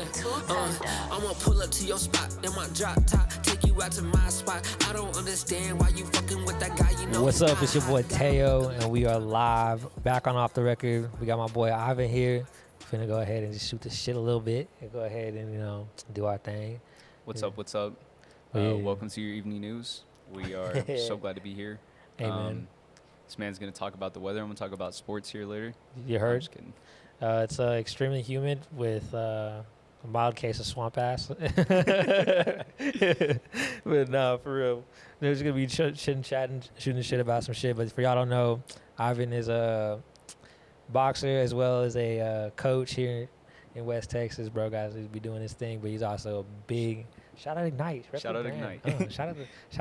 I'ma pull up to your spot in my drop top, take you out to my spot. I don't understand why you fucking with that guy. You know. What's up? It's your boy Teo, and we are live back on Off the Record. We got my boy Ivan here. Finna go ahead and just shoot the shit a little bit and go ahead and do our thing. What's up? What's up? Welcome to your evening news. We are so glad to be here. Hey, man. This man's gonna talk about the weather. I'm gonna talk about sports here later. You heard? I'm just kidding. It's extremely humid with a mild case of swamp ass. But no, for real. There's going to be shooting shit about some shit. But for y'all don't know, Ivan is a boxer as well as a coach here in West Texas, bro. Guys, he's be doing his thing. But he's also a big... Shout out Ignite. Shout out Ignite. Shout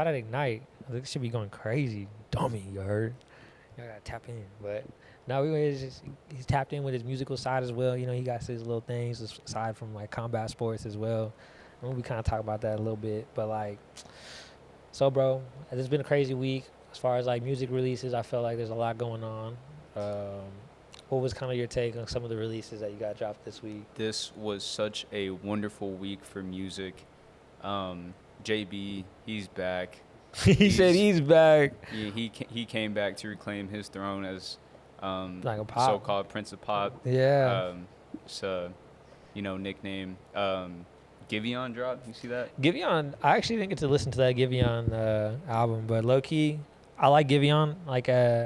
out Ignite. This should be going crazy. Dummy, you heard? Y'all got to tap in. But... No, he's tapped in with his musical side as well. You know, he got his little things aside from like combat sports as well. And we kind of talk about that a little bit. But like, so bro, it's been a crazy week as far as like music releases. I felt like there's a lot going on. What was kind of your take on some of the releases that you got dropped this week? This was such a wonderful week for music. JB, he's back. Said he's back. Yeah, he came back to reclaim his throne as like a pop. So-called Prince of Pop. Yeah. It's a, nickname. Giveon dropped. You see that? Giveon, I actually didn't get to listen to that Giveon album, but low-key, I like Giveon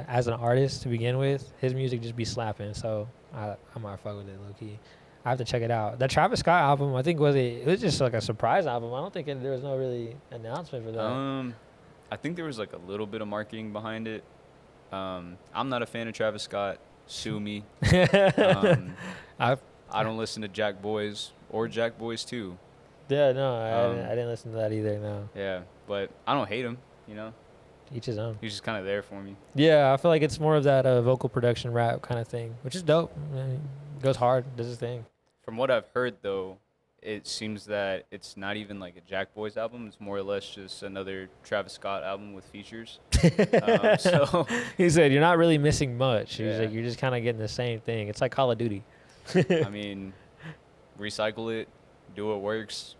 as an artist to begin with. His music just be slapping, so I might fuck with it low-key. I have to check it out. That Travis Scott album, I think it was just like a surprise album. I don't think there was no really announcement for that. I think there was like a little bit of marketing behind it. I'm not a fan of Travis Scott. Sue me. I don't listen to Jack Boys or Jack Boys 2. Yeah, no, I didn't listen to that either, no. Yeah, but I don't hate him, Each his own. He's just kind of there for me. Yeah, I feel like it's more of that vocal production rap kind of thing, which is dope. Goes hard, does his thing. From what I've heard, though, it seems that it's not even like a Jack Boys album. It's more or less just another Travis Scott album with features. So he said, you're not really missing much. Yeah. He's like, you're just kind of getting the same thing. It's like Call of Duty. I mean, recycle it, do what works.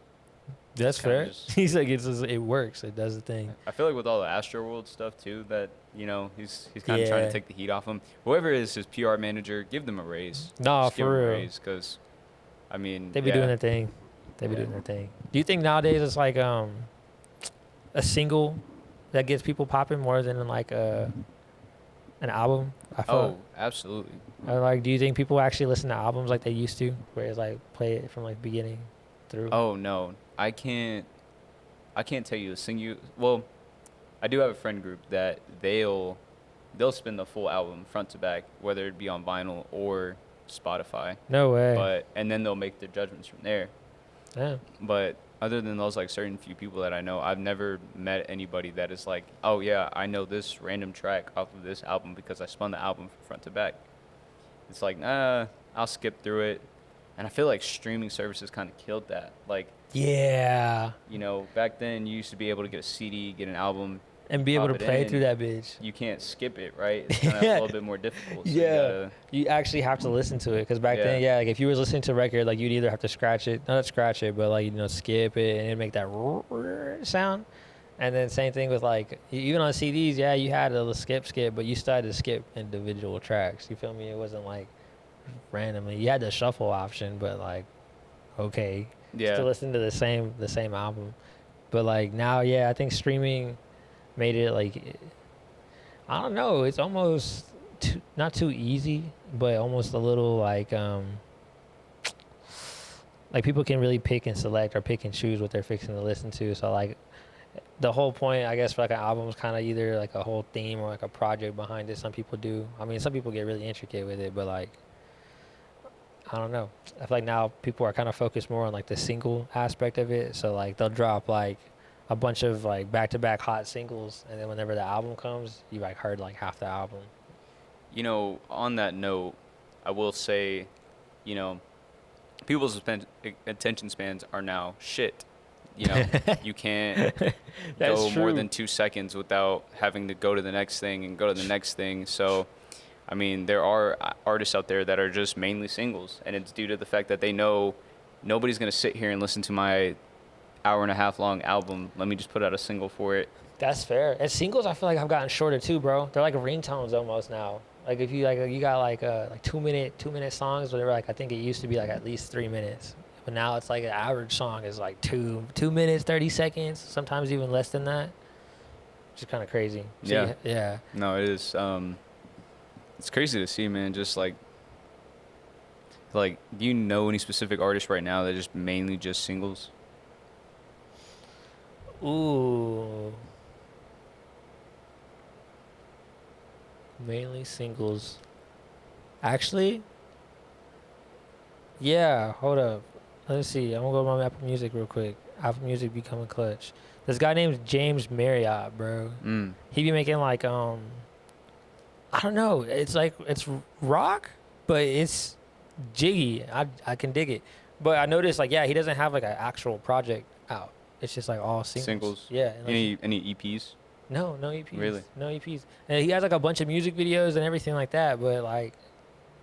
That's fair. He's like, it works. It does the thing. I feel like with all the Astroworld stuff, too, that, he's kind of trying to take the heat off him. Whoever is his PR manager, give them a raise. No, just for real. Because, I mean, they be doing their thing. They be doing their thing. Do you think nowadays it's like a single that gets people popping more than like an album? Absolutely. Like, do you think people actually listen to albums like they used to, where it's like play it from like beginning through? Oh no, I can't tell you a single. Well, I do have a friend group that they'll spin the full album front to back, whether it be on vinyl or Spotify. No way. And then they'll make their judgments from there. Yeah. But other than those like certain few people that I know, I've never met anybody that is like, oh yeah, I know this random track off of this album because I spun the album from front to back. It's like, I'll skip through it. And I feel like streaming services kind of killed that. Like, yeah. Back then you used to be able to get a CD, get an album, and be able to play through that bitch. You can't skip it, right? It's kind of a little bit more difficult. So yeah. You actually have to listen to it. Because back then, like if you were listening to a record, like you'd either have to not scratch it, but like, skip it and it'd make that sound. And then same thing with like, even on CDs, you had to skip, but you still had to skip individual tracks. You feel me? It wasn't like randomly. You had the shuffle option, but like, okay. Yeah. Still listen to the same album. But like now, I think streaming made it like, I don't know, it's almost not too easy, but almost a little like people can really pick and select or pick and choose what they're fixing to listen to. So like the whole point, I guess, for like an album is kind of either like a whole theme or like a project behind it. Some people do. I mean, some people get really intricate with it, but like, I don't know. I feel like now people are kind of focused more on like the single aspect of it. So like they'll drop like a bunch of like back-to-back hot singles, and then whenever the album comes, you like heard like half the album. On that note, I will say, people's attention spans are now shit. You can't go more than 2 seconds without having to go to the next thing and go to the next thing. So I mean, there are artists out there that are just mainly singles, and it's due to the fact that they know nobody's gonna sit here and listen to my hour and a half long album. Let me just put out a single for it. That's fair. And singles, I feel like have gotten shorter too, bro. They're like ringtones almost now. Like if you you got like 2 minute songs, whatever. Like I think it used to be like at least 3 minutes, but now it's like an average song is like 2 minutes 30 seconds, sometimes even less than that. Which is kind of crazy. So Yeah. yeah. No, it is. It's crazy to see, man. Just like, do you know any specific artists right now that just mainly just singles? Ooh. Mainly singles. Actually, yeah, hold up. Let's see. I'm gonna go to my Apple Music real quick. Apple Music becoming clutch. This guy named James Marriott, bro. He be making like I don't know. It's like it's rock, but it's jiggy. I can dig it. But I noticed like yeah, he doesn't have like an actual project out. It's just like all singles. Yeah. And, like, Any EPs? no EPs. Really? No EPs. And he has like a bunch of music videos and everything like that, but like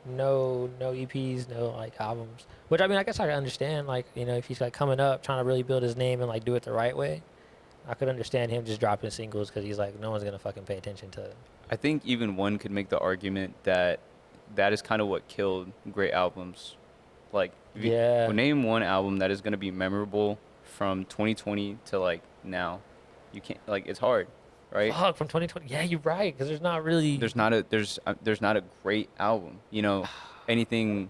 no EPs, no like albums. Which I mean, I guess I can understand. Like if he's like coming up, trying to really build his name and like do it the right way, I could understand him just dropping singles because he's like no one's gonna fucking pay attention to it. I think even one could make the argument that is kind of what killed great albums. Like, if you Yeah. name one album that is going to be memorable from 2020 to like now. You can't, like, it's hard, right? Fuck, from 2020. Yeah, you're right. Because there's not really. There's not a great album. Anything,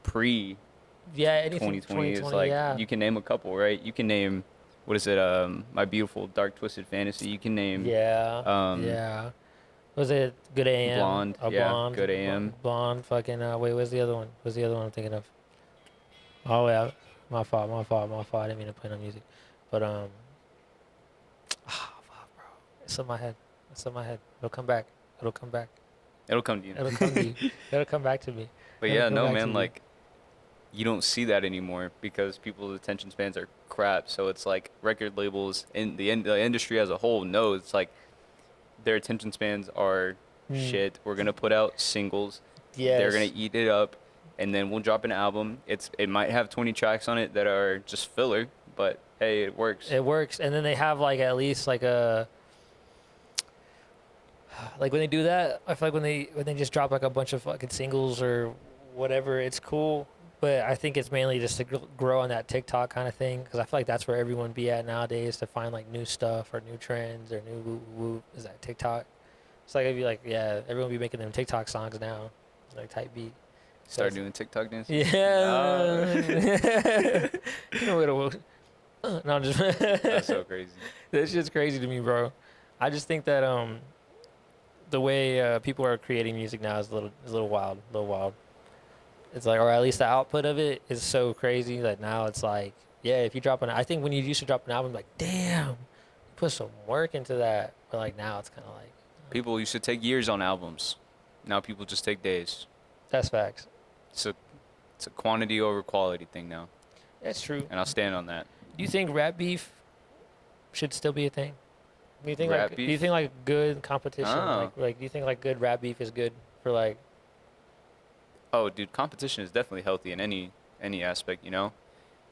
pre Yeah, anything 2020 is like yeah. you can name a couple, right? You can name, what is it? My Beautiful Dark Twisted Fantasy. You can name. Yeah. Yeah. Was it Good AM? Blonde. Yeah, Blonde. Good AM. Blonde. Fucking. Wait, what's the other one? What's the other one I'm thinking of? Oh yeah, my fault. I didn't mean to play no music, but fuck, bro. It's in my head. It'll come back. It'll come to you. It'll come to you. It'll come back to me. But It'll yeah, come no, back to man, you. like, you don't see that anymore because people's attention spans are crap. So it's like record labels and the industry as a whole knows it's like their attention spans are shit. We're gonna put out singles. Yes. They're gonna eat it up, and then we'll drop an album. It might have 20 tracks on it that are just filler, but hey, it works. It works, and then they have like at least like a. Like when they do that, I feel like when they just drop like a bunch of fucking singles or whatever, it's cool. But I think it's mainly just to grow on that TikTok kind of thing because I feel like that's where everyone be at nowadays to find like new stuff or new trends or new woo. Is that TikTok? It's like I'd be like, yeah, everyone be making them TikTok songs now. It's like type beat. Start doing TikTok dances. Yeah. You know what? No, I'm just. That's so crazy. That's just crazy to me, bro. I just think that the way people are creating music now is a little wild. It's like, or at least the output of it is so crazy that now it's like, yeah, if you drop I think when you used to drop an album, like, damn, you put some work into that. But like now it's kind of like. People used to take years on albums. Now people just take days. That's facts. It's a quantity over quality thing now. That's true. And I'll stand on that. Do you think rap beef should still be a thing? Do you think Rap like beef? do you think like good competition Oh. like do you think like good rap beef is good for like Oh, dude, competition is definitely healthy in any aspect,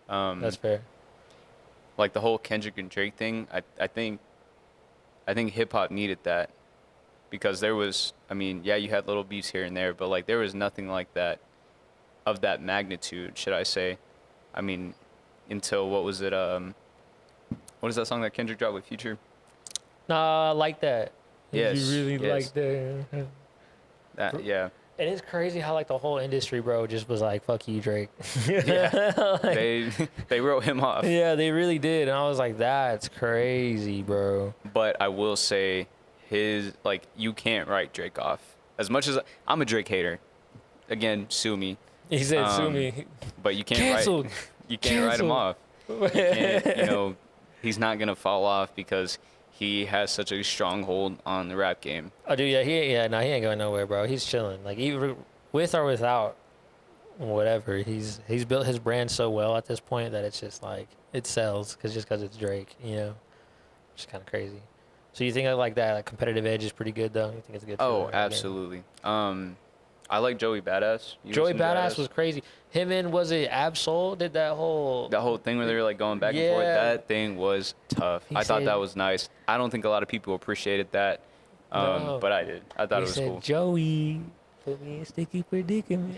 that's fair. Like the whole Kendrick and Drake thing, I think hip hop needed that because there was, I mean, yeah, you had little beefs here and there, but like there was nothing like that of that magnitude, should I say? I mean, until what was it? What is that song that Kendrick dropped with Future? Nah, I like that. Yes, You really yes. like that. That, yeah. And it's crazy how like the whole industry, bro, just was like, "Fuck you, Drake." Yeah. Like, they wrote him off. yeah, they really did, and I was like, "That's crazy, bro." But I will say, you can't write Drake off. As much as I'm a Drake hater, again, sue me. He said, "Sue me." But you can't Canceled. You can't write him off. You can't, he's not gonna fall off because he has such a stronghold on the rap game. Oh, dude, yeah, he ain't going nowhere, bro. He's chilling. Like, either with or without, whatever. He's built his brand so well at this point that it's just like it sells because it's Drake, Which is kind of crazy. So you think like that like competitive edge is pretty good though? You think it's good? Oh, for the game? absolutely. I like Joey Badass. You Joey listen to Badass was crazy. Him and was it Absol did that whole thing where they were like going back and forth. Yeah. That thing was tough. He I thought said- that was nice. I don't think a lot of people appreciated that, No. but I did. I thought He it was said, cool. Joey, put me in sticky predicament.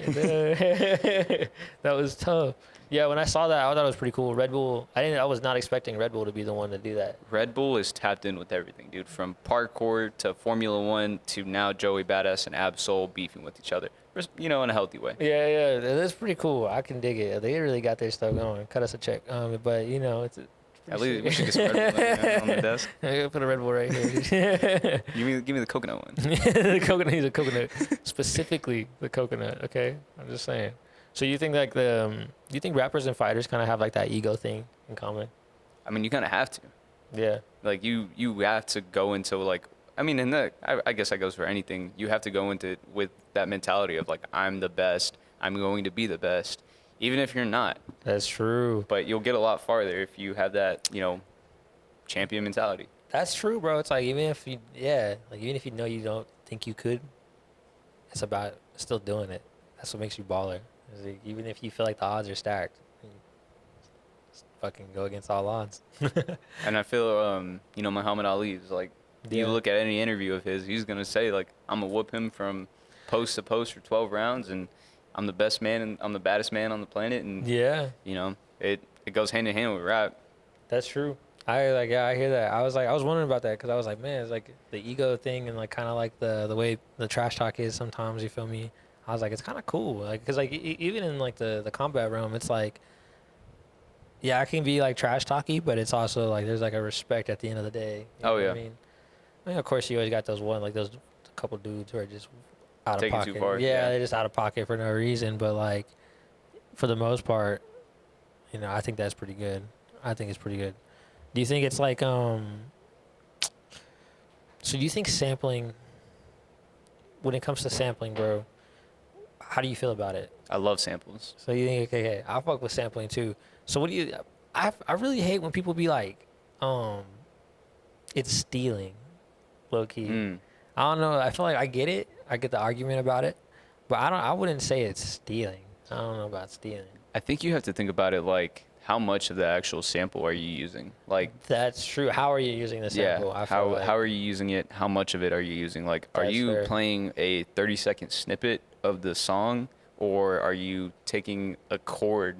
That was tough. Yeah, when I saw that, I thought it was pretty cool. Red Bull, I was not expecting Red Bull to be the one to do that. Red Bull is tapped in with everything, dude. From parkour to Formula One to now Joey Badass and Absol beefing with each other. In a healthy way. Yeah, that's pretty cool. I can dig it. They really got their stuff going. Cut us a check. But it's At least we should get some Red Bull on the desk. I gotta put a Red Bull right here. Give me the coconut one. The coconut. He's a coconut. Specifically the coconut. Okay, I'm just saying. So you think like do you think rappers and fighters kind of have like that ego thing in common? I mean, you kind of have to. Yeah. Like you have to go into like. I mean, I guess that goes for anything. You have to go into it with that mentality of like, I'm the best. I'm going to be the best, even if you're not. That's true. But you'll get a lot farther if you have that, champion mentality. That's true, bro. It's like even if you know you don't think you could, it's about still doing it. That's what makes you baller. It's like, even if you feel like the odds are stacked, just fucking go against all odds. And I feel, Muhammad Ali is like, Yeah. you look at any interview of his, he's gonna say like, I'm gonna whoop him from post to post for 12 rounds, and I'm the best man and I'm the baddest man on the planet, and Yeah, it goes hand in hand with rap. that's true. I hear that. I was wondering about that because I was like, man, it's like the ego thing and like kind of like the way the trash talk is sometimes. You feel me? I was like, it's kind of cool, like because like even in like the combat realm, it's like, yeah, I can be like trash talky, but it's also like there's like a respect at the end of the day. You know Oh, what yeah. I mean, of course, you always got those couple dudes who are just out Take of it too pocket. far, Yeah, yeah. they're just out of pocket for no reason. But like, for the most part, I think that's pretty good. I think it's pretty good. Do you think it's like so do you think sampling, when it comes to sampling, bro, how do you feel about it? I love samples. So you think, okay, I fuck with sampling too. So what do you, I really hate when people be like, it's stealing, low key. I don't know. I feel like I get it. I get the argument about it, but I wouldn't say it's stealing. I don't know about stealing. I think you have to think about it like, how much of the actual sample are you using? Like, That's true. How are you using the sample? yeah, I feel like. how are you using it? How much of it are you using? Like, are That's you fair. playing a 30-second snippet of the song, or are you taking a chord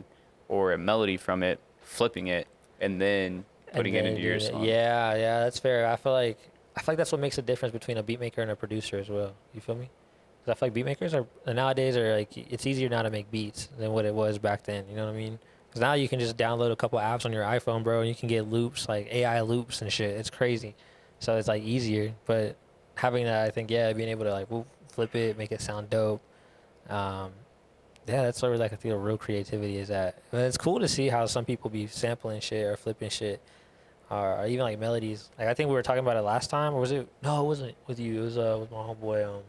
or a melody from it, flipping it, and then putting it into your song? Yeah, that's fair. I feel like that's what makes a difference between a beat maker and a producer as well. You feel me? Because I feel like beat makers nowadays are like, it's easier now to make beats than what it was back then. You know what I mean? Because now you can just download a couple apps on your iPhone, bro, and you can get loops, like AI loops and shit. It's crazy. So it's like easier. But having that, I think, yeah, being able to like flip it, make it sound dope. Yeah, that's where like I feel real creativity is at. But it's cool to see how some people be sampling shit or flipping shit, or even like melodies. Like I think we were talking about it last time, or was it? No, it wasn't with you. It was with my homeboy.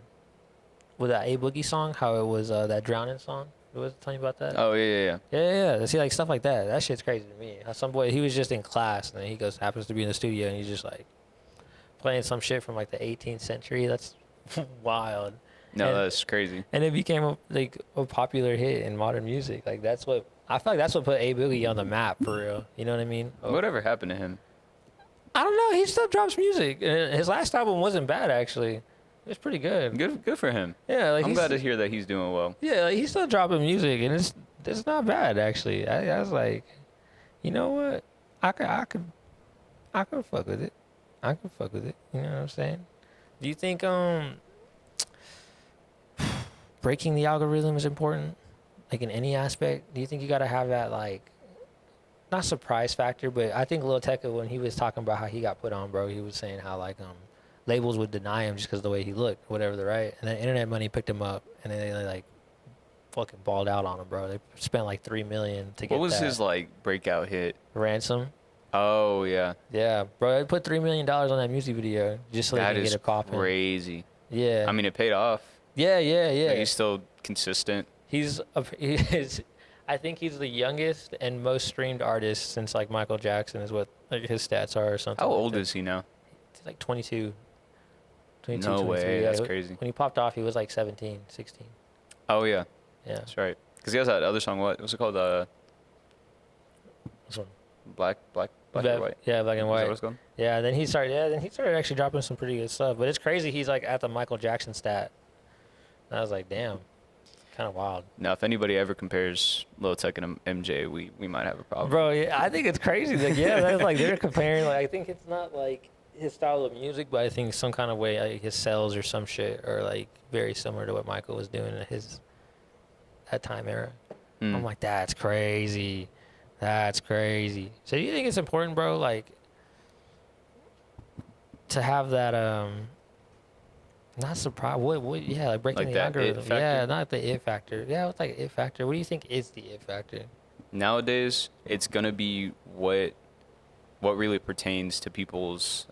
With that A Boogie song, how it was that Drowning song. It was telling you about that. Oh, yeah. Yeah. See, like stuff like that. That shit's crazy to me. How some boy, he was just in class, and then he happens to be in the studio, and he's just like playing some shit from like the 18th century. That's wild. No, And- that's crazy. And it became a popular hit in modern music. Like I feel like that's what put A Boogie on the map for real. You know what I mean? Whatever happened to him? I don't know. He still drops music. And his last album wasn't bad actually. It was pretty good. Good for him. Yeah, like I'm he's- glad to hear that he's doing well. Yeah, like he's still dropping music, and it's not bad actually. I was like, you know what? I could fuck with it. I could fuck with it. You know what I'm saying? Do you think breaking the algorithm is important? Like in any aspect? Do you think you gotta have that like not surprise factor, but I think Lil Tecca, when he was talking about how he got put on, bro, he was saying how like labels would deny him just because of the way he looked, whatever the right, and then Internet Money picked him up, and then they like fucking balled out on him, bro. They spent like $3 million to get What was that. his like breakout hit? Ransom? Oh yeah, Yeah, bro. They put $3 million on that music video just so they that can is get it popping. crazy. Yeah. I mean, it paid off. yeah. Like, he's still consistent. He is. I think he's the youngest and most streamed artist since like Michael Jackson is what like his stats are or something. How like old that. is he now? He's like 22. No way, yeah. that's crazy. When he popped off, he was like 17, 16. Oh yeah, Yeah. that's right. Because he has that other song. What was it called? This one. Black or white. Yeah, black and Is that white. what it's called? Yeah, then he started. Yeah, then he started actually dropping some pretty good stuff. But it's crazy. He's like at the Michael Jackson stat. And I was like, damn, kind of wild. Now, if anybody ever compares Lil Tech and MJ, we might have a problem. Bro, yeah, I think it's crazy. Like, yeah, that's like they're comparing. Like, I think it's not like his style of music, but I think some kind of way like his cells or some shit are like very similar to what Michael was doing in his that time era. I'm like, that's crazy. That's crazy. So do you think it's important, bro, like to have that not surprise what yeah, like breaking Like the that algorithm. it factor? Yeah, not the it factor. Yeah, it's like it factor. What do you think is the it factor? Nowadays, it's gonna be what really pertains to people's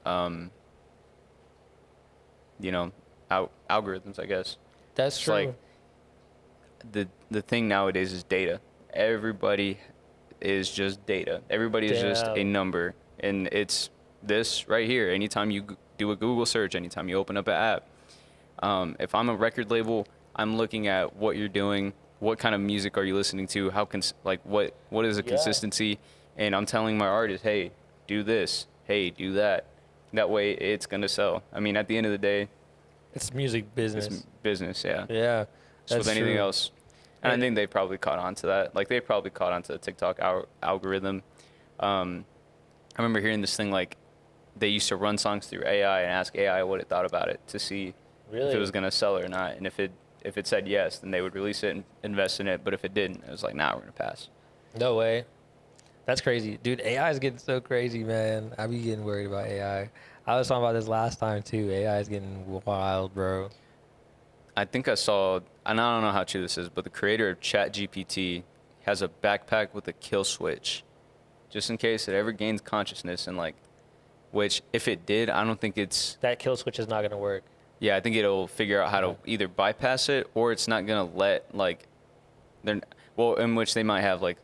algorithms, I guess. That's It's true. like the thing nowadays is data. Everybody is just data. Everybody is just a Damn. number, and it's this right here. Anytime you do a Google search, anytime you open up an app, if I'm a record label, I'm looking at what you're doing, what kind of music are you listening to, what is the Yeah. consistency, and I'm telling my artist, hey, do this, hey, do that. That way, it's gonna sell. I mean, at the end of the day, It's music business. it's business, yeah. Yeah. Just with that's anything true. else. And I think they probably caught on to that. Like, they probably caught on to the TikTok algorithm. I remember hearing this thing, like, they used to run songs through AI and ask AI what it thought about it to see Really? if it was going to sell or not. And if it said yes, then they would release it and invest in it. But if it didn't, it was like, nah, we're going to pass. No way. That's crazy. Dude, AI is getting so crazy, man. I be getting worried about AI. I was talking about this last time, too. AI is getting wild, bro. I think I saw, and I don't know how true this is, but the creator of ChatGPT has a backpack with a kill switch, just in case it ever gains consciousness. And like, which if it did, I don't think it's. That kill switch is not going to work. Yeah, I think it'll figure out how to either bypass it, or it's not gonna let like, in which they might have like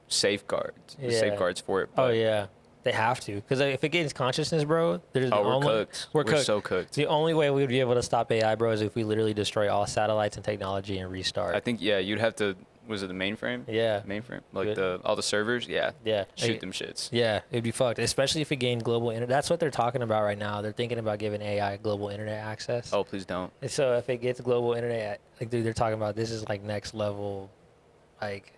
safeguards, Yeah. safeguards for it. Oh, but- yeah. They have to. Because if it gains consciousness, bro, there's Oh, the we're only, cooked. We're We're cooked. so cooked. The only way we would be able to stop AI, bro, is if we literally destroy all satellites and technology and restart. I think you'd have to. Was it the mainframe? Yeah. Mainframe, like Good. all the servers. Yeah. Yeah. Shoot them shits. Yeah, it'd be fucked, especially if it gained global internet. That's what they're talking about right now. They're thinking about giving AI global internet access. Oh, please don't. And so if it gets global internet, like, dude, they're talking about this is like next level. Like,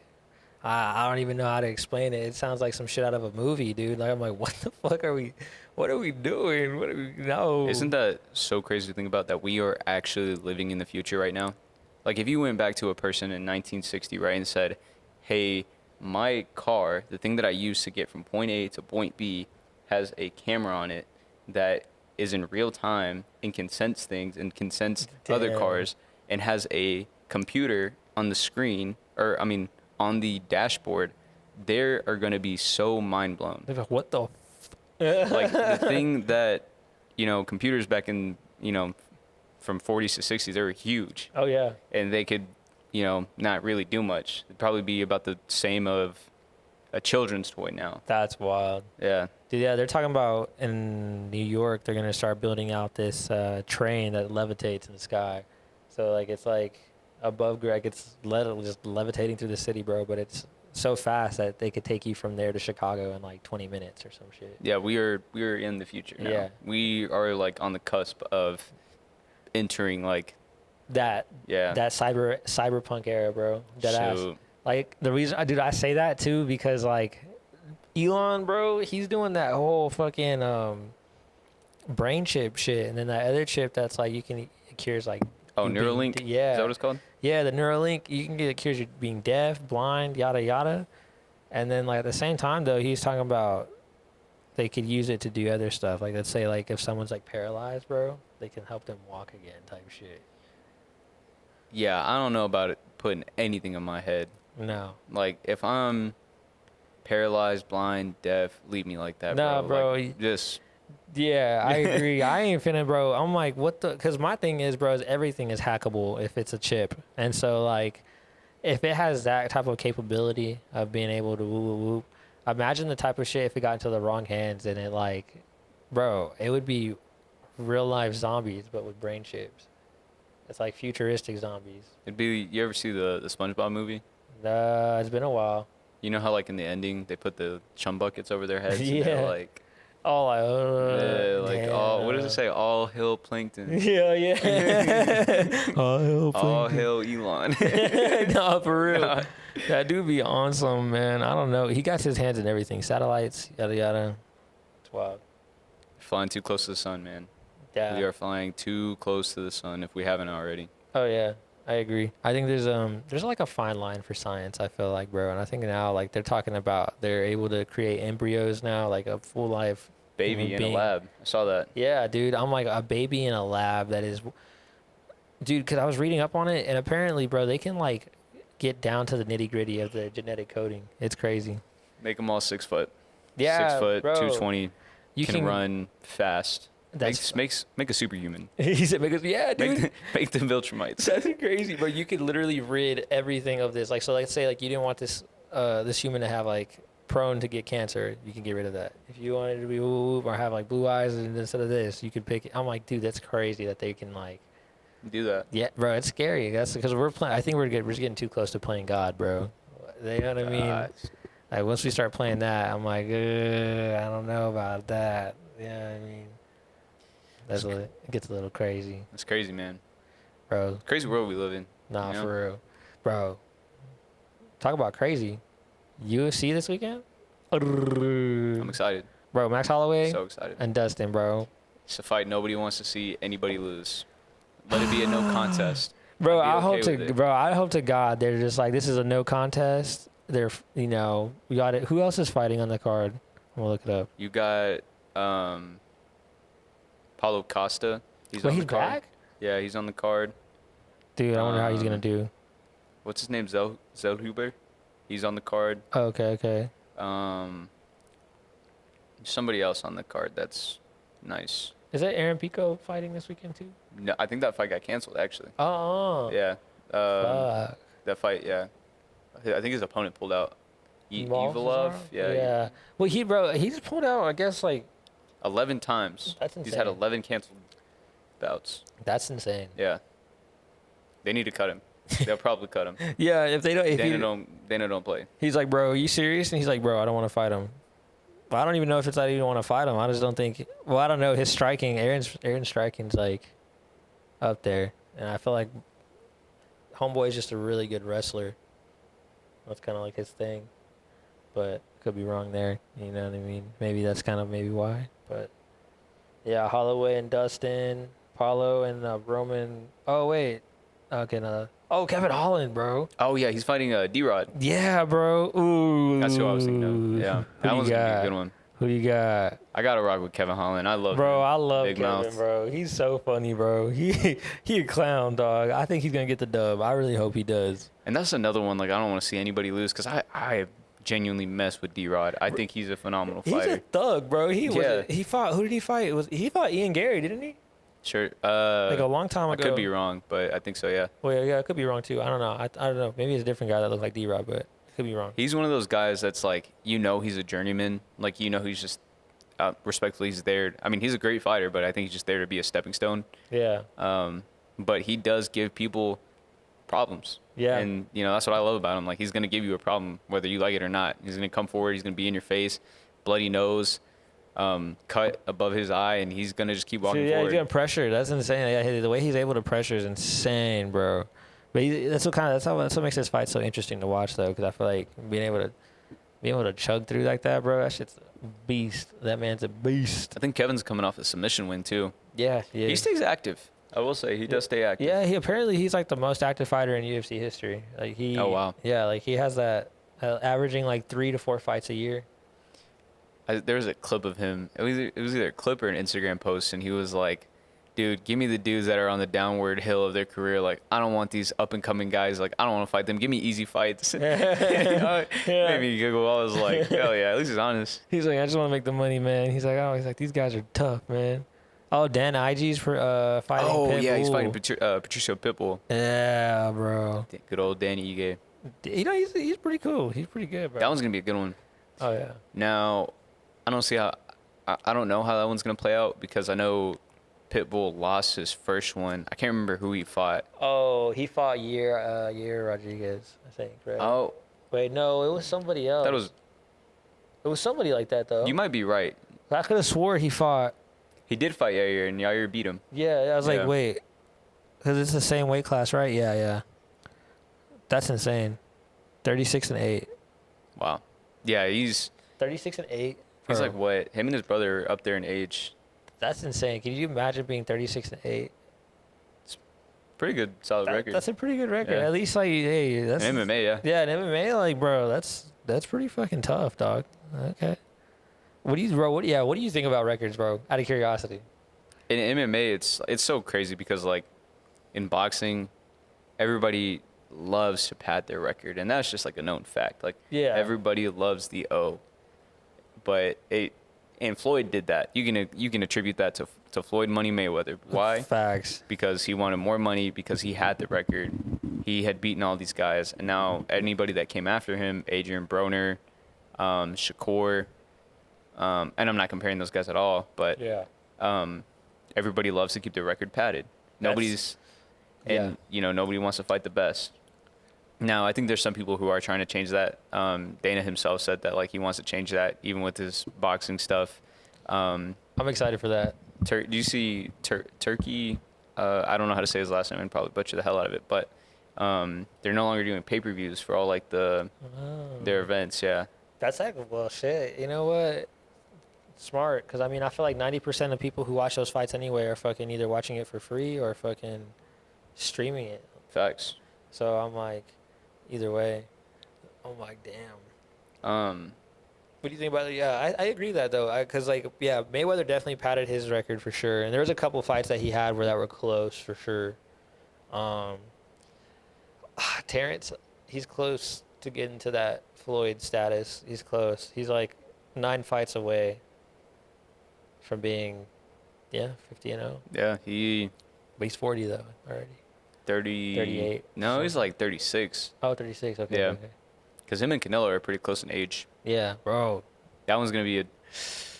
I don't even know how to explain it. It sounds like some shit out of a movie, dude. Like, I'm like, what the fuck are we? What are we doing? What are we? No. Isn't that so crazy to think about, that we are actually living in the future right now? Like, if you went back to a person in 1960, right, and said, hey, my car, the thing that I use to get from point A to point B, has a camera on it that is in real time and can sense things and can sense other Damn. cars, and has a computer on the screen, on the dashboard, they are going to be so mind blown. They're like, what the? Like, the thing that, computers back in, from 40s to 60s, they were huge. Oh yeah. And they could, not really do much. It'd probably be about the same of a children's toy now. That's wild. Yeah. Dude, yeah, they're talking about in New York, they're gonna start building out this train that levitates in the sky. So like it's like above ground, it's just levitating through the city, bro. But it's so fast that they could take you from there to Chicago in like 20 minutes or some shit. Yeah, we are in the future now. Yeah. We are like on the cusp of entering like That yeah. cyberpunk era, bro. Dead ass. Shoot. Like the reason, dude, I say that too because like Elon, bro, he's doing that whole fucking brain chip shit, and then that other chip that's like you can it cures like. Oh, you being Neuralink? yeah. Is that what it's called? Yeah, the Neuralink, you can get it cures you being deaf, blind, yada yada. And then like at the same time though, he's talking about they could use it to do other stuff. Like let's say like if someone's like paralyzed, bro, they can help them walk again type shit. Yeah, I don't know about it putting anything in my head. No. Like, if I'm paralyzed, blind, deaf, leave me like that, Nah, bro. Like, just Yeah, I agree. I ain't finna, bro. I'm like, what the? Because my thing is, bro, is everything is hackable if it's a chip. And so, like, if it has that type of capability of being able to whoop, whoop, whoop, imagine the type of shit if it got into the wrong hands and it, like, bro, it would be real life zombies, but with brain chips. It's like futuristic zombies. It'd be. You ever see the SpongeBob movie? It's been a while. You know how like in the ending they put the chum buckets over their heads and Yeah. they're like, Oh, all what does it say? All hail plankton. Yeah, yeah. All hail Elon. No, for real. Nah. That dude be on some, man. I don't know. He got his hands in everything. Satellites, yada yada. It's wild. Flying too close to the sun, man. Yeah. We are flying too close to the sun if we haven't already. Oh yeah, I agree. I think there's like a fine line for science. I feel like, bro, and I think now like they're talking about they're able to create embryos now, like a full life Baby human in a being. lab. I saw that. Yeah, dude. I'm like a baby in a lab that is, dude. Because I was reading up on it, and apparently, bro, they can like get down to the nitty gritty of the genetic coding. It's crazy. Make them all 6 foot. Yeah, 6 foot, bro. 220. You can run fast. That's Make a superhuman. he said because yeah, dude. Make them Viltrumites. That's crazy, bro. You could literally rid everything of this. Like, so let's say like you didn't want this this human to have like prone to get cancer, you can get rid of that. If you wanted to be whoop or have like blue eyes and instead of this, you could pick it. I'm like, dude, that's crazy that they can like do that. Yeah, bro, it's scary. That's because we're playing. I think we're just getting too close to playing God, bro. You know what I mean? Like once we start playing that, I'm like, I don't know about that. Yeah, I mean, it gets a little crazy. It's crazy, man. Bro. Crazy world we live in. Nah, you know? for real, bro. Talk about crazy. UFC this weekend? I'm excited. Bro, Max Holloway So excited. and Dustin, bro. It's a fight nobody wants to see anybody lose. Let it be a no contest. Bro, I'd be okay with it. I hope to God they're just like, this is a no contest. They're, we got it. Who else is fighting on the card? I'm gonna look it up. You got Paulo Costa. Wait, on he's the card. back? Yeah, he's on the card. Dude, I wonder how he's gonna do. What's his name? Zellhuber. He's on the card. Oh, okay. Somebody else on the card that's nice. Is that Aaron Pico fighting this weekend too? No, I think that fight got canceled actually. Oh. Yeah. Fuck. That fight, yeah. I think his opponent pulled out. Balthazar? Evilov? Yeah. Yeah. Well, he's pulled out, I guess, like 11 times. That's He's had insane. 11 canceled bouts. That's insane. Yeah. They need to cut him. They'll probably cut him. Yeah, if they don't, Dana don't play. he's like, bro, are you serious? And he's like, bro, I don't want to fight him. But I don't even know if it's that I even want to fight him. I just don't think. Well, I don't know. His striking, Aaron's striking's like up there, and I feel like Homeboy's just a really good wrestler. That's kind of like his thing, but could be wrong there. You know what I mean? Maybe that's kind of maybe why. But yeah, Holloway and Dustin, Paulo and Roman. Oh wait, okay, no. Oh, Kevin Holland, bro. Oh, yeah, he's fighting D-Rod. Yeah, bro. Ooh. That's who I was thinking of. Yeah. That one's going to be a good one. Who you got? I got to rock with Kevin Holland. I love Bro, him. I love Big Kevin, mouth. bro. He's so funny, bro. He a clown, dog. I think he's going to get the dub. I really hope he does. And that's another one, like, I don't want to see anybody lose because I genuinely mess with D-Rod. I think he's a phenomenal He's fighter. a thug, bro. He fought. Who did he fight? He fought Ian Gary, didn't he? Sure. Like a long time I ago. could be wrong, but I think so, yeah. Well, yeah, I could be wrong too. I don't know. I don't know. Maybe it's a different guy that looks like D-Rod, but I could be wrong. He's one of those guys that's like, he's a journeyman. Like, he's just, respectfully, he's there. I mean, he's a great fighter, but I think he's just there to be a stepping stone. Yeah. But he does give people problems. Yeah. And, that's what I love about him. Like, he's going to give you a problem, whether you like it or not. He's going to come forward. He's going to be in your face, bloody nose, cut above his eye, and he's going to just keep walking Yeah, forward. he's getting pressure. That's insane. Yeah, the way he's able to pressure is insane, bro. But that's what makes this fight so interesting to watch, though, because I feel like being able to chug through like that, bro. That shit's a beast. That man's a beast. I think Kevin's coming off a submission win, too. Yeah. He stays active. I will say, he does stay active. Yeah, he's like the most active fighter in UFC history. Like Oh, wow. Yeah, like he has that averaging like 3 to 4 fights a year. There was a clip of him. It was either a clip or an Instagram post, and he was like, dude, give me the dudes that are on the downward hill of their career. Like, I don't want these up-and-coming guys. Like, I don't want to fight them. Give me easy fights. Maybe giggle. I was like, hell yeah, at least he's honest. He's like, I just want to make the money, man. He's like, these guys are tough, man. Oh, Dan Ige's for fighting Pitbull. Yeah, he's fighting Patricio Pitbull. Yeah, bro. Good old Danny Ige. He's pretty cool. He's pretty good, bro. That one's going to be a good one. Oh, yeah. Now, I don't know how that one's going to play out because I know Pitbull lost his first one. I can't remember who he fought. Oh, he fought Yair Rodriguez, I think, right? Oh, Wait, no, it was somebody else. It was somebody like that though. you might be right. I could have swore he fought. He did fight Yair, and Yair beat him. Yeah, I was Yeah. like, wait, because it's the same weight class, right? Yeah, yeah. That's insane. 36-8. Wow. Yeah, he's 36-8. like what? Him and his brother are up there in age. That's insane. Can you imagine being 36-8? Pretty good, solid record. That's a pretty good record. Yeah. At least like, hey, that's In MMA, yeah. Yeah, in MMA, like, bro, that's pretty fucking tough, dog. Okay. What do you think about records, bro? Out of curiosity. In MMA, it's so crazy because like in boxing, everybody loves to pad their record, and that's just like a known fact. Like everybody loves the O, but and Floyd did that. You can attribute that to Floyd Money Mayweather. Why? Facts. Because he wanted more money, because he had the record. He had beaten all these guys, and now anybody that came after him, Adrian Broner, Shakur, and I'm not comparing those guys at all, but everybody loves to keep their record padded. Nobody wants to fight the best. Now, I think there's some people who are trying to change that. Dana himself said that like he wants to change that, even with his boxing stuff. I'm excited for that. Do you see Turkey? I don't know how to say his last name and probably butcher the hell out of it, but they're no longer doing pay-per-views for all like their events. Yeah, that's like, well, shit. You know what? Smart, because I mean, I feel like 90% of people who watch those fights anyway are fucking either watching it for free or fucking streaming it. Facts. So I'm like, either way, I'm like, damn. What do you think about it? Yeah, I agree with that though, because like, yeah, Mayweather definitely padded his record for sure, and there was a couple fights that he had that were close for sure. Terrence, he's close to getting to that Floyd status. He's close. He's like 9 fights away from being, 50-0. Yeah, But he's 40 though already. 38. No, he's like 36. Oh, 36. Okay. Yeah. Okay. Because him and Canelo are pretty close in age. Yeah, bro. That one's gonna be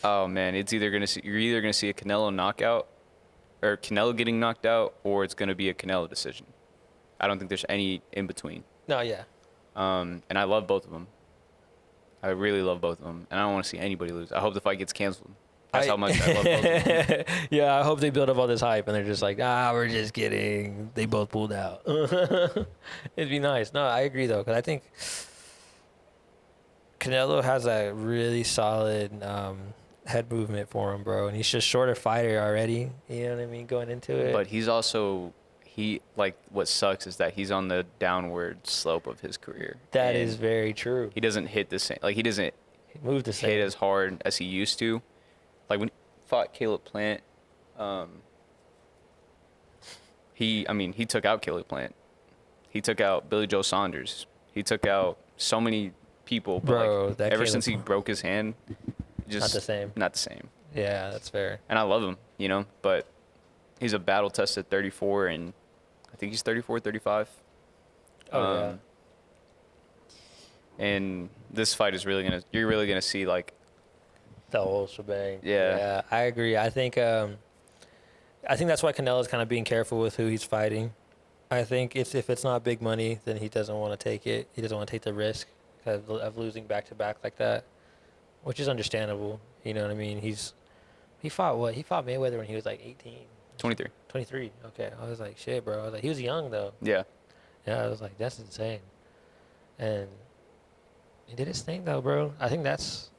oh man, you're either gonna see a Canelo knockout, or Canelo getting knocked out, or it's gonna be a Canelo decision. I don't think there's any in between. No, yeah. And I love both of them. I really love both of them, and I don't want to see anybody lose. I hope the fight gets canceled. That's how much I love both of them. Yeah, I hope they build up all this hype and they're just like, we're just kidding. They both pulled out. It'd be nice. No, I agree though, because I think Canelo has a really solid head movement for him, bro, and he's just shorter fighter already. You know what I mean, going into it. But he's also what sucks is that he's on the downward slope of his career. That is very true. He doesn't hit the same. Like he doesn't move the same. Hit as hard as he used to. Like when he fought Caleb Plant, he took out Caleb Plant. He took out Billy Joe Saunders. He took out so many people. But bro, like, ever since he broke his hand, just not the same. Not the same. Yeah, that's fair. And I love him, but he's a battle-tested 34, and I think he's 34, 35. Oh, yeah. And this fight is you're really gonna see like the whole shebang. Yeah. Yeah, I agree. I think that's why Canelo's kind of being careful with who he's fighting. I think if it's not big money, then he doesn't want to take it. He doesn't want to take the risk of losing back-to-back like that, which is understandable. You know what I mean? He fought what? He fought Mayweather when he was like 18. 23. 23. Okay. I was like, shit, bro. I was like, he was young though. Yeah. Yeah, I was like, that's insane. And he did his thing though, bro. I think that's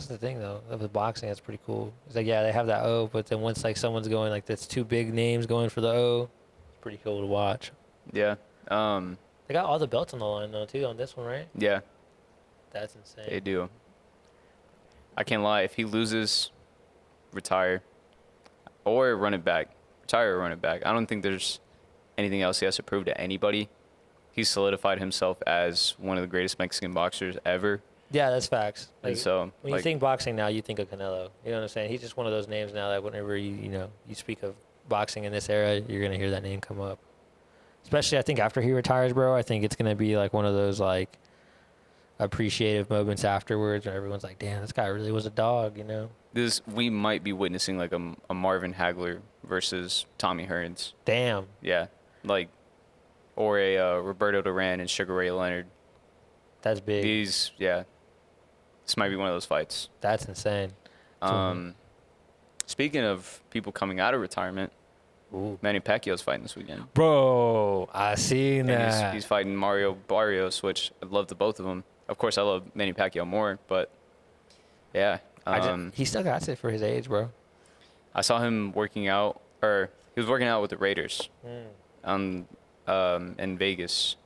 the thing though. With boxing, that's pretty cool. It's like, yeah, they have that O, but then once like someone's going like that's 2 big names going for the O, it's pretty cool to watch. Yeah. They got all the belts on the line though too on this one, right? Yeah. That's insane. They do. I can't lie. If he loses, retire, or run it back. Retire or run it back. I don't think there's anything else he has to prove to anybody. He's solidified himself as one of the greatest Mexican boxers ever. Yeah, that's facts. Like, and so when you think boxing now, you think of Canelo. You know what I'm saying? He's just one of those names now that whenever you speak of boxing in this era, you're gonna hear that name come up. Especially, I think after he retires, bro. I think it's gonna be like one of those like appreciative moments afterwards, where everyone's like, "Damn, this guy really was a dog," you know? we might be witnessing like a Marvin Hagler versus Tommy Hearns. Damn. Yeah, like, or a Roberto Duran and Sugar Ray Leonard. That's big. This might be one of those fights. That's insane. Speaking of people coming out of retirement, Ooh. Manny Pacquiao's fighting this weekend. Bro, I seen And that. he's fighting Mario Barrios, which I love the both of them. Of course, I love Manny Pacquiao more, but yeah. He still got it for his age, bro. I saw him working out, or he was working out with the Raiders in Vegas.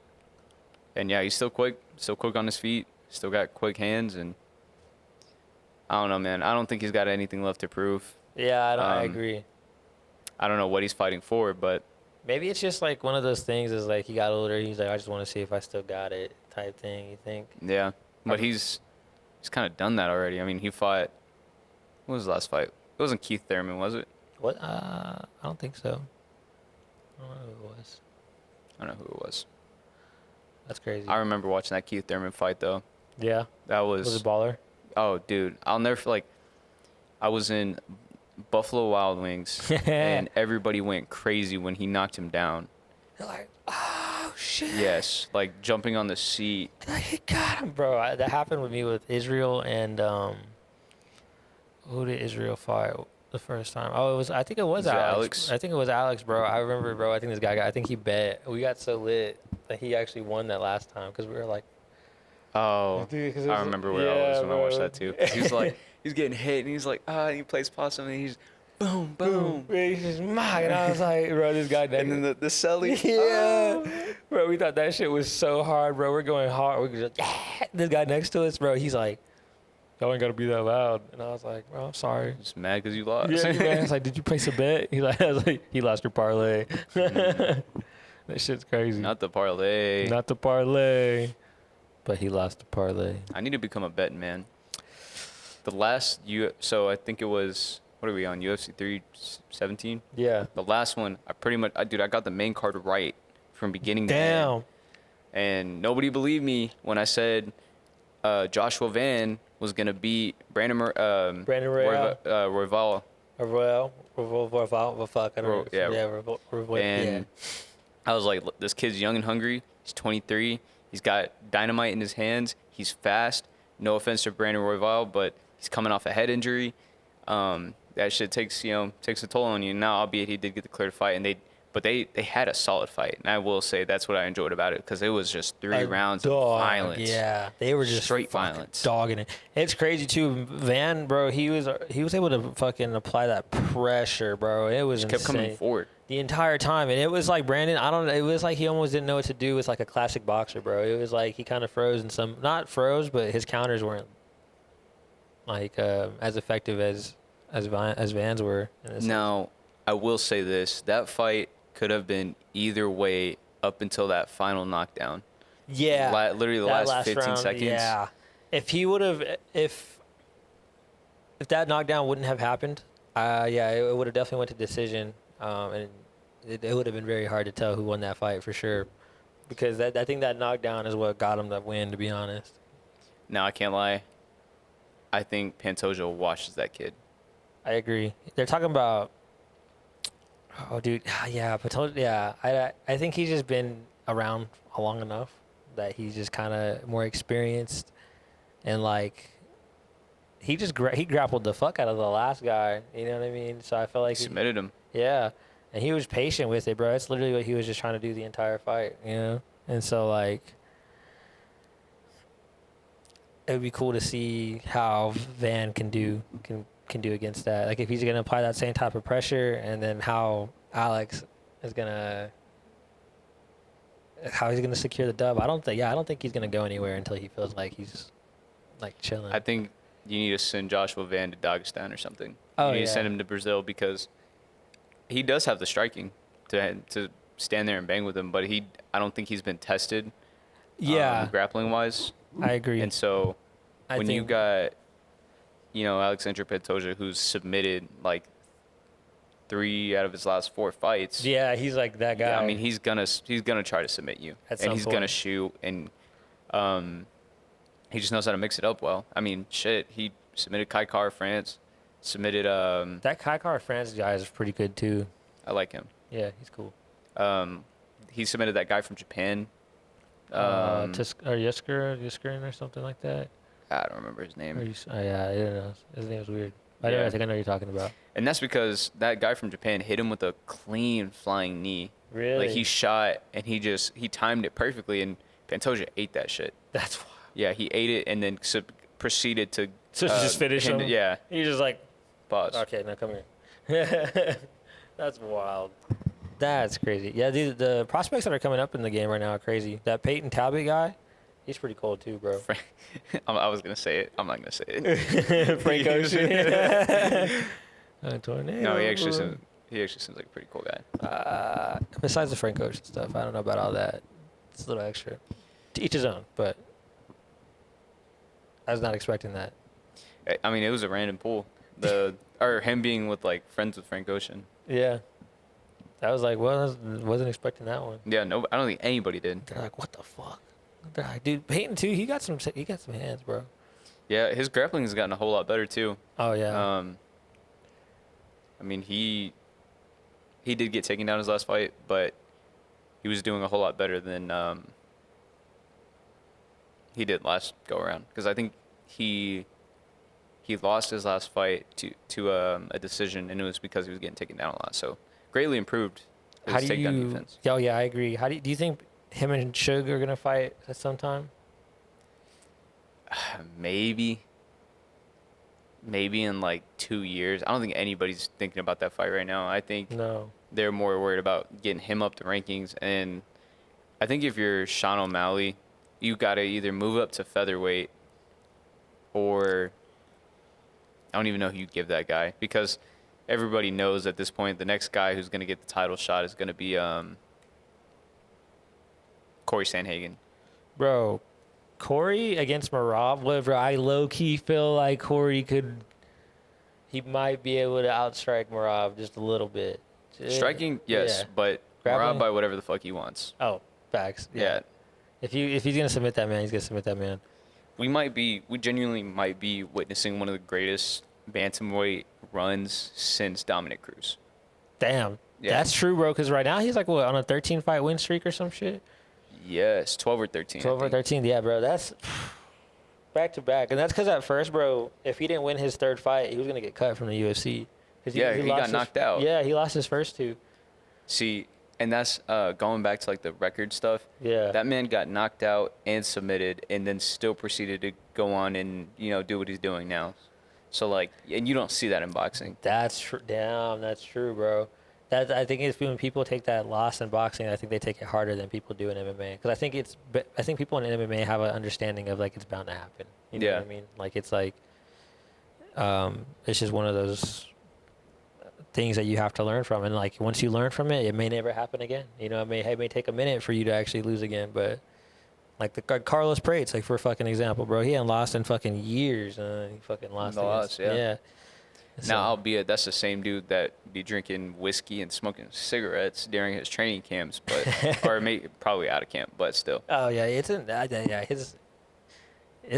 And yeah, he's still quick on his feet, still got quick hands, and I don't know, man. I don't think he's got anything left to prove. Yeah, I agree. I don't know what he's fighting for, but Maybe it's just like one of those things is like he got older, he's like, I just want to see if I still got it type thing, you think? yeah. But he's kind of done that already. I mean, he fought, what was the last fight? It wasn't Keith Thurman, was it? What? I don't think so. I don't know who it was. I don't know who it was. That's crazy. I remember watching that Keith Thurman fight, though. Yeah. That Was it baller? Oh, dude. I'll never, like, I was in Buffalo Wild Wings, and everybody went crazy when he knocked him down. They're like, oh, shit. Yes, like jumping on the seat. He got him, bro. That happened with me with Israel and, who did Israel fight the first time? Oh, I think it was Alex. I think it was Alex, bro. I remember, bro. I think this guy I think he bet. We got so lit that he actually won that last time because we were like, Oh, dude, I remember where I was when I watched that too. 'Cause he was like, he's getting hit, and he's like, he plays possum, and he's boom, boom. He's just mine. And I was like, bro, this guy. And then the celly. Yeah. Bro, we thought that shit was so hard, bro. We're going hard. We're just, yeah. This guy next to us, bro, he's like, y'all ain't got to be that loud. And I was like, bro, I'm sorry. Just mad because you lost. Yeah, man. I was like, did you place a bet? I was like, he lost your parlay. That shit's crazy. Not the parlay. Not the parlay. But he lost the parlay. I need to become a betting man. So I think it was, what are we on, UFC 317? Yeah. The last one, I got the main card right from beginning to Damn. end. And nobody believed me when I said Joshua Van was going to beat Brandon Royval. Royval. Fuck, I don't know. Yeah. And I was like, look, this kid's young and hungry. He's 23. He's got dynamite in his hands. He's fast. No offense to Brandon Royval, but he's coming off a head injury. That shit takes a toll on you. Now, albeit he did get the clear to fight, but they had a solid fight, and I will say that's what I enjoyed about it because it was just three rounds of violence. Yeah, they were just straight violence, dogging it. It's crazy too, Van, bro. He was able to fucking apply that pressure, bro. It was kept coming forward the entire time, and it was like Brandon. I don't know. It was like he almost didn't know what to do. It's like a classic boxer, bro. It was like he kind of froze and not froze, but his counters weren't like as effective as Van's were. Now, I will say this: that fight could have been either way up until that final knockdown. Yeah, literally the last 15 round, seconds. Yeah, if he would have, if that knockdown wouldn't have happened, it would have definitely went to decision, and it would have been very hard to tell who won that fight for sure, because I think that knockdown is what got him the win, to be honest. Now I can't lie. I think Pantoja washes that kid. I agree. They're talking about. Oh, dude, yeah, Pantoja, yeah. I think he's just been around long enough that he's just kind of more experienced, and like he grappled the fuck out of the last guy. You know what I mean? So I felt like Submitted him. Yeah, and he was patient with it, bro. That's literally what he was just trying to do the entire fight, you know. And so like, it would be cool to see how Van can do against that. Like if he's gonna apply that same type of pressure, and then how Alex is gonna secure the dub. I don't think he's gonna go anywhere until he feels like he's like chilling. I think you need to send Joshua Van to Dagestan or something. Oh, you need to send him to Brazil because he does have the striking to stand there and bang with him, but I don't think he's been tested. Yeah, grappling wise. I agree. And so when you got Alexander Pantoja, who's submitted like 3 out of his last 4 fights. Yeah, he's like that guy. Yeah, I mean, he's gonna try to submit you, and he's gonna shoot, and he just knows how to mix it up well. I mean, shit, he submitted Kai Kara France, Submitted. That Kaikar France guy is pretty good too. I like him. Yeah, he's cool. He submitted that guy from Japan. Yeskerin or something like that. I don't remember his name. Yeah, I don't know. His name was weird. I think I know what you're talking about. And that's because that guy from Japan hit him with a clean flying knee. Really? Like he shot and he timed it perfectly, and Pantoja ate that shit. That's wild. Yeah, he ate it and then proceeded to just finish him. Yeah. He's just like, Pause. okay, now come here. That's wild. That's crazy. Yeah, dude, the prospects that are coming up in the game right now are crazy. That Peyton Talbot guy, he's pretty cold too, bro. I was gonna say it. I'm not gonna say it. Frank Ocean. Tornado. No, he actually seems like a pretty cool guy. Besides the Frank Ocean stuff, I don't know about all that. It's a little extra. To each his own, but I was not expecting that. I mean, it was a random pull. Or him being with like friends with Frank Ocean. Yeah. I was like, well, I wasn't expecting that one. Yeah, no, I don't think anybody did. They're like, what the fuck? They're like, dude, Peyton too. He got some hands, bro. Yeah, his grappling has gotten a whole lot better too. Oh yeah. I mean, he did get taken down his last fight, but he was doing a whole lot better than he did last go around. Because I think he lost his last fight to a decision, and it was because he was getting taken down a lot. So greatly improved his takedown defense. Oh yeah, I agree. Do you think him and Suge are gonna fight at some time? Maybe in like 2 years. I don't think anybody's thinking about that fight right now. I think they're more worried about getting him up the rankings. And I think if you're Sean O'Malley, you got to either move up to featherweight, or I don't even know who you give that guy, because everybody knows at this point the next guy who's going to get the title shot is going to be Corey Sandhagen. Bro, Corey against Merab, whatever. I low-key feel like he might be able to outstrike Merab just a little bit. Striking, yes, yeah. But Merab by whatever the fuck he wants. Oh, facts. Yeah. If he's gonna submit that man, he's gonna submit that man. We genuinely might be witnessing one of the greatest bantamweight runs since Dominic Cruz. Damn. Yeah. That's true, bro. Because right now he's like on a 13-fight win streak or some shit. Yes, 12 or 13. 12 or 13, yeah, bro. That's back to back. And that's because at first, bro, if he didn't win his third fight, he was going to get cut from the UFC. He got knocked out. Yeah, he lost his first two. See, and that's going back to like the record stuff. Yeah. That man got knocked out and submitted and then still proceeded to go on and, do what he's doing now. So, like, and you don't see that in boxing. That's true. Damn, that's true, bro. I think it's when people take that loss in boxing, I think they take it harder than people do in MMA. Because I think people in MMA have an understanding of like it's bound to happen. You know what I mean? Like it's like, it's just one of those things that you have to learn from, and like once you learn from it, it may never happen again. It may take a minute for you to actually lose again. But like Carlos Prates, like for a fucking example, bro, he hadn't lost in fucking years. He fucking lost. Yeah. So, now, albeit that's the same dude that be drinking whiskey and smoking cigarettes during his training camps, but probably out of camp, but still. Oh yeah, it's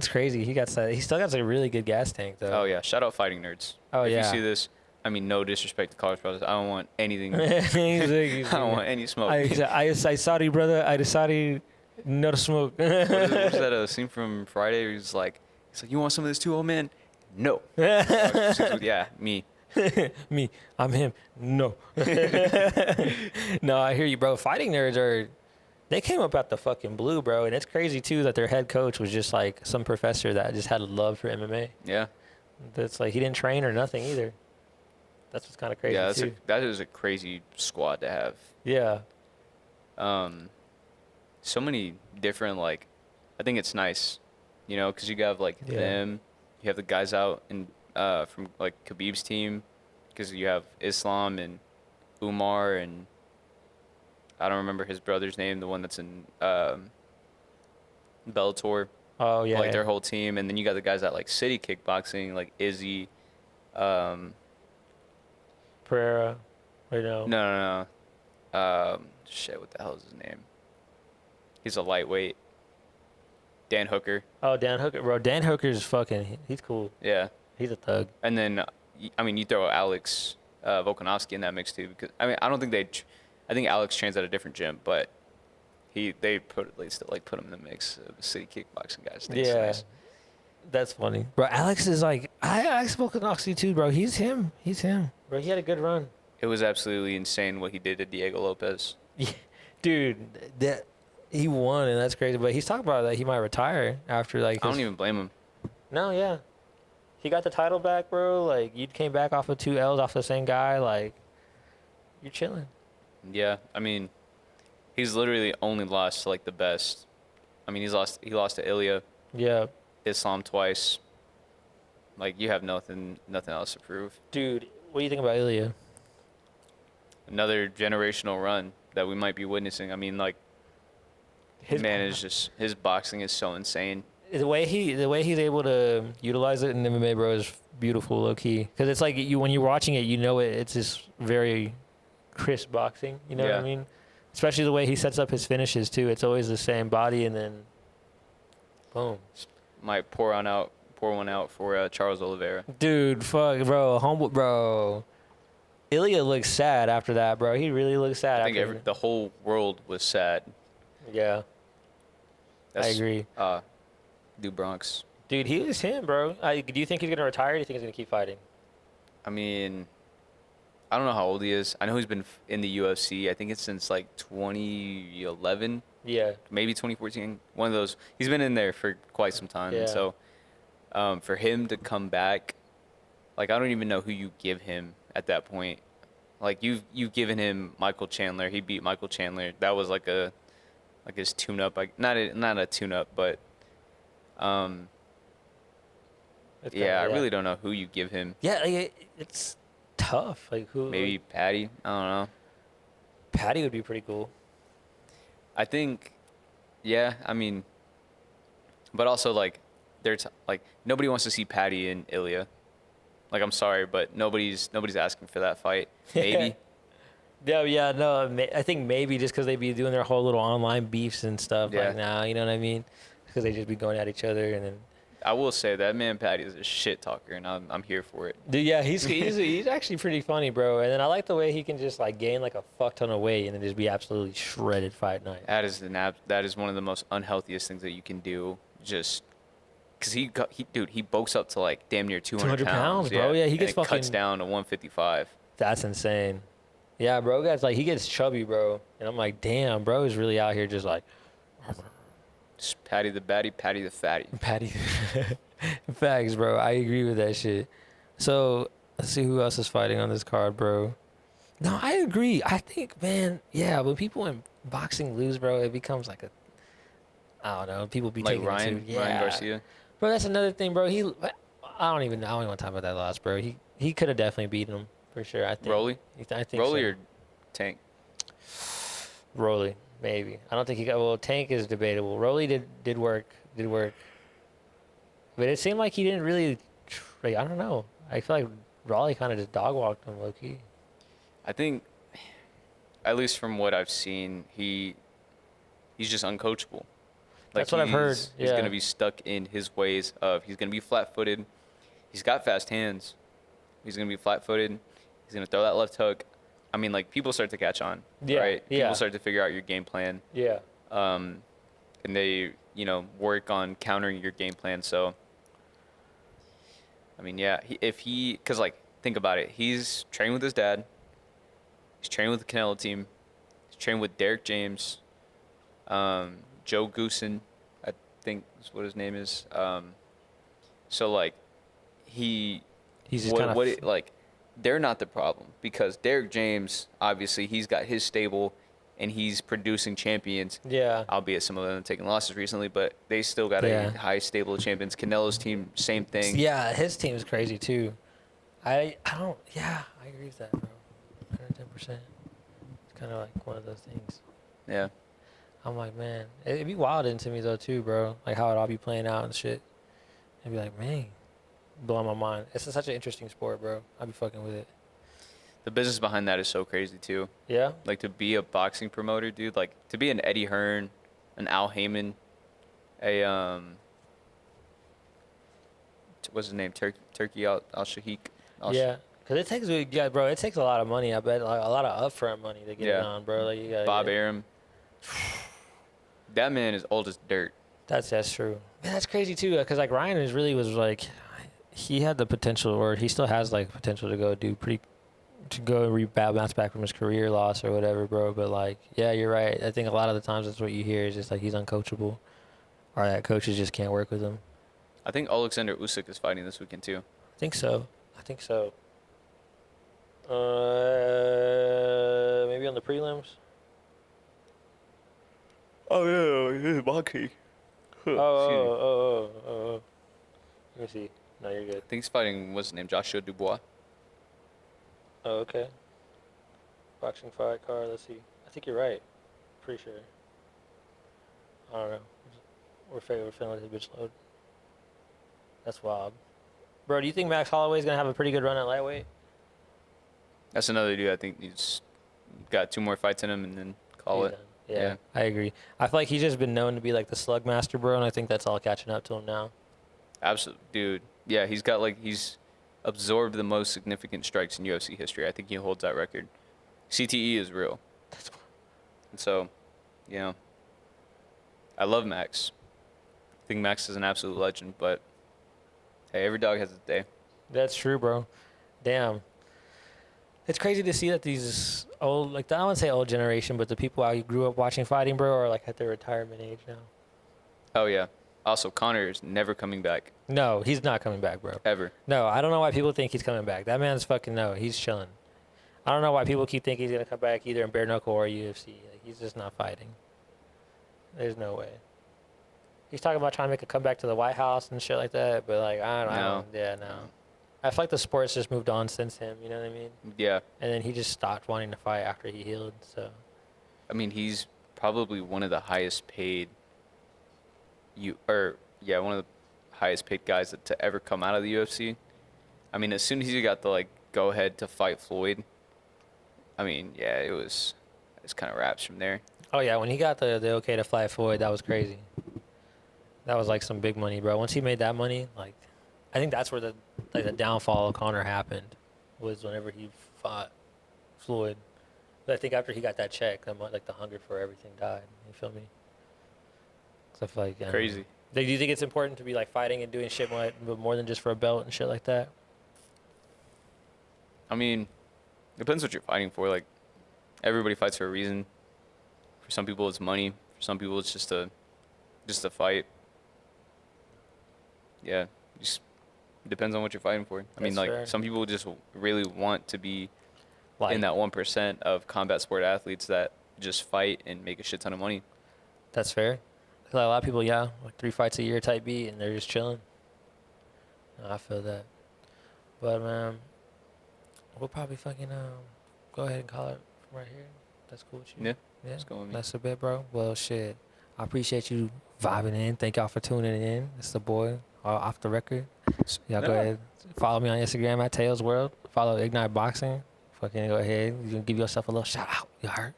crazy. He still got a really good gas tank though. Oh yeah, shout out Fighting Nerds. Oh if yeah. If you see this, I mean no disrespect to College Brothers, I don't want anything. I don't want any smoke. I sorry brother. I decided not to smoke. What was that scene from Friday? Where he's like, you want some of this too, old man? No. Yeah, me. Me. I'm him. No. No, I hear you, bro. Fighting Nerds they came up out the fucking blue, bro. And it's crazy, too, that their head coach was just like some professor that just had a love for MMA. Yeah. That's like he didn't train or nothing either. That's what's kind of crazy, too. That is a crazy squad to have. Yeah. So many different, like, I think it's nice, because you have, like, them. You have the guys out from like Khabib's team, because you have Islam and Umar, and I don't remember his brother's name, the one that's in Bellator. Oh yeah. Like their whole team, and then you got the guys at like City Kickboxing, like Izzy. Pereira. Wait, no. No. Shit, what the hell is his name? He's a lightweight. Dan Hooker. Oh, Dan Hooker. Bro, Dan Hooker's he's cool. Yeah. He's a thug. And then I mean, you throw Alex Volkanovski in that mix too, because I mean, I don't think I think Alex trains at a different gym, but they still like put him in the mix of city kickboxing guys. Yeah. Nice. That's funny. Bro, Alex is like, Alex Volkanovski too, bro. He's him. Bro, he had a good run. It was absolutely insane what he did to Diego Lopez. Yeah. Dude, that he won, and that's crazy. But he's talking about that he might retire after, like, I don't even blame him. No, yeah. He got the title back, bro. Like, you came back off of 2 L's off the same guy. Like, you're chilling. Yeah, I mean, he's literally only lost to like the best. I mean, he lost to Ilya, Yeah. Islam twice. Like, you have nothing else to prove. Dude, what do you think about Ilya? Another generational run that we might be witnessing. I mean, like, his boxing is so insane. The way he's able to utilize it in MMA, bro, is beautiful, low key. Because it's like when you're watching it, you know it's just very crisp boxing. You know what I mean? Especially the way he sets up his finishes too. It's always the same body, and then boom. Might pour one out for Charles Oliveira. Dude, fuck, bro, humble, bro. Ilya looks sad after that, bro. He really looks sad. I think the whole world was sad. Yeah, I agree. Do Bronx. Dude, he is him, bro. Do you think he's gonna retire? Or do you think he's gonna keep fighting? I mean, I don't know how old he is. I know he's been in the UFC. I think it's since like 2011. Yeah. Maybe 2014. One of those. He's been in there for quite some time. Yeah. And so, for him to come back, like, I don't even know who you give him at that point. Like, you've given him Michael Chandler. He beat Michael Chandler. That was like his tune-up. Like, not a tune-up, but I really don't know who you give him. Yeah, like, it's tough. Like, who? Maybe Patty. I don't know. Patty would be pretty cool. I think, yeah. I mean, but also like, like nobody wants to see Patty and Ilya. Like, I'm sorry, but nobody's asking for that fight. Maybe. Yeah, no. I think maybe just because they be doing their whole little online beefs and stuff. Yeah. Like, now, you know what I mean? Because they just be going at each other, and then. I will say that man Patty is a shit talker, and I'm here for it. Dude, yeah, he's actually pretty funny, bro. And then I like the way he can just like gain like a fuck ton of weight and then just be absolutely shredded fight night. That is one of the most unhealthiest things that you can do. Just because he bulks up to like damn near 200 pounds, bro. Yeah, he gets and fucking cuts down to 155. That's insane. Yeah, bro, guys, like he gets chubby, bro, and I'm like, damn, bro, is really out here just like. Just Patty the baddie, Patty the fatty. Patty. Facts, bro. I agree with that shit. So, let's see who else is fighting on this card, bro. No, I agree. I think, man, yeah, when people in boxing lose, bro, it becomes like I don't know, people be like taking Ryan, it too. Yeah. Ryan Garcia. Bro, that's another thing, bro. I don't even want to talk about that loss, bro. He could have definitely beaten him, for sure, I think. Rolly? I think Rolly so. or Tank? Rolly, maybe. I don't think he got. Well, Tank is debatable. Rolly did work, but it seemed like he didn't really. I don't know. I feel like Rolly kind of just dog walked him low key. I think, at least from what I've seen, he's just uncoachable. That's what I've heard. He's Yeah. gonna be stuck in his ways of. He's gonna be flat-footed. He's got fast hands. He's gonna be flat-footed. He's gonna throw that left hook. I mean, like, people start to catch on, Yeah, right? yeah. People start to figure out your game plan, Yeah. and they, work on countering your game plan. So, I mean, yeah, because, like, think about it. He's trained with his dad. He's trained with the Canelo team. He's trained with Derek James, Joe Goosen, I think is what his name is. So, like, he's just kinda like, they're not the problem because Derek James, obviously, he's got his stable and he's producing champions. Yeah. Albeit some of them have taken losses recently, but they still got a high stable of champions. Canelo's team, same thing. Yeah, his team is crazy too. I don't. Yeah, I agree with that, bro. 110%. It's kind of like one of those things. Yeah. I'm like, man, it'd be wild into me though too, bro. Like how it all be playing out and shit. I'd be like, man, blowing my mind. It's such an interesting sport, bro. I'd be fucking with it. The business behind that is so crazy too. Yeah. Like, to be a boxing promoter, dude. Like, to be an Eddie Hearn, an Al Heyman, what's his name? Turkey Al Shahiq. Yeah, because it takes, yeah, bro, it takes a lot of money. I bet, like, a lot of upfront money to get it on, bro. Like, you got Bob Arum. That man is old as dirt. That's true. Man, that's crazy too. Because like Ryan was like, he had the potential, or he still has like potential to go bounce back from his career loss or whatever, bro. But like, yeah, you're right. I think a lot of the times that's what you hear is just like he's uncoachable, or that coaches just can't work with him. I think Alexander Usyk is fighting this weekend too. I think so. Maybe on the prelims. Oh yeah, Monkey. Oh. Let me see. No, you're good. I think he's fighting, what's his name, Joshua Dubois. Oh, okay. Boxing fight card. Let's see. I think you're right. Pretty sure. I don't know. We're feeling this bitch load. That's wild. Bro, do you think Max Holloway's gonna have a pretty good run at lightweight? That's another dude. I think he's got 2 more fights in him and then call it. Yeah, I agree. I feel like he's just been known to be like the slug master, bro, and I think that's all catching up to him now. Absolutely, dude. Yeah, he's absorbed the most significant strikes in UFC history. I think he holds that record. CTE is real. And so, you know, I love Max. I think Max is an absolute legend, but hey, every dog has its day. That's true, bro. Damn. It's crazy to see that these old, like, I wouldn't say old generation, but the people I grew up watching fighting, bro, are like at their retirement age now. Oh, yeah. Also, Conor is never coming back. No, he's not coming back, bro. Ever. No, I don't know why people think he's coming back. That man's fucking, no, he's chilling. I don't know why people keep thinking he's going to come back either in bare knuckle or UFC. Like, he's just not fighting. There's no way. He's talking about trying to make a comeback to the White House and shit like that, but like, I don't. I feel like the sport's just moved on since him, you know what I mean? Yeah. And then he just stopped wanting to fight after he healed, so. I mean, he's probably one of the highest paid one of the highest paid guys to ever come out of the UFC. I mean, as soon as he got the like go ahead to fight Floyd, I mean, yeah, it's kind of wraps from there. Oh yeah, when he got the okay to fight Floyd, that was crazy. That was like some big money, bro. Once he made that money, like, I think that's where the downfall of Conor happened, was whenever he fought Floyd. But I think after he got that check, like the hunger for everything died. You feel me? So I feel like Crazy. Do you think it's important to be like fighting and doing shit more than just for a belt and shit like that? I mean, depends what you're fighting for. Like, everybody fights for a reason. For some people, it's money. For some people, it's just a fight. Yeah, just depends on what you're fighting for. I mean, like, fair. some people just really want to be Like, in that 1% of combat sport athletes that just fight and make a shit ton of money. That's fair. Like a lot of people, yeah, like 3 fights a year type beat, and they're just chilling. No, I feel that. But man, we'll probably fucking go ahead and call it from right here. That's cool with you. Yeah. Yeah, Let's go with me. that's a bit, bro. Well, shit. I appreciate you vibing in. Thank y'all for tuning in. It's the boy, off the record. Y'all go ahead. Follow me on Instagram at Tails World. Follow Ignite Boxing. Fucking go ahead. You can give yourself a little shout out. You heard?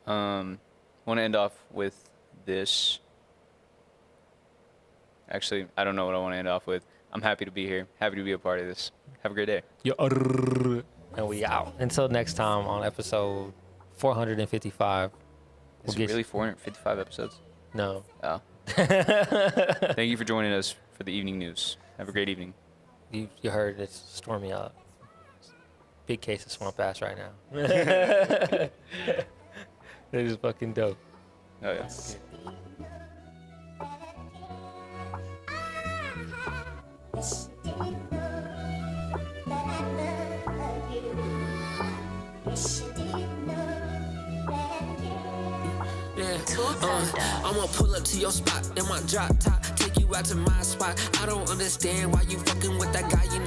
Want to end off with this. Actually, I don't know what I want to end off with. I'm happy to be here. Happy to be a part of this. Have a great day. And we out. Until next time on episode 455. Is it really 455 episodes? No. Oh. Thank you for joining us for the evening news. Have a great evening. You heard it's stormy out. Big case of swamp ass right now. It is fucking dope. Oh, yeah. I'ma pull up to your spot in my drop top, take you out to my spot. I don't understand why you fucking with that guy, you know.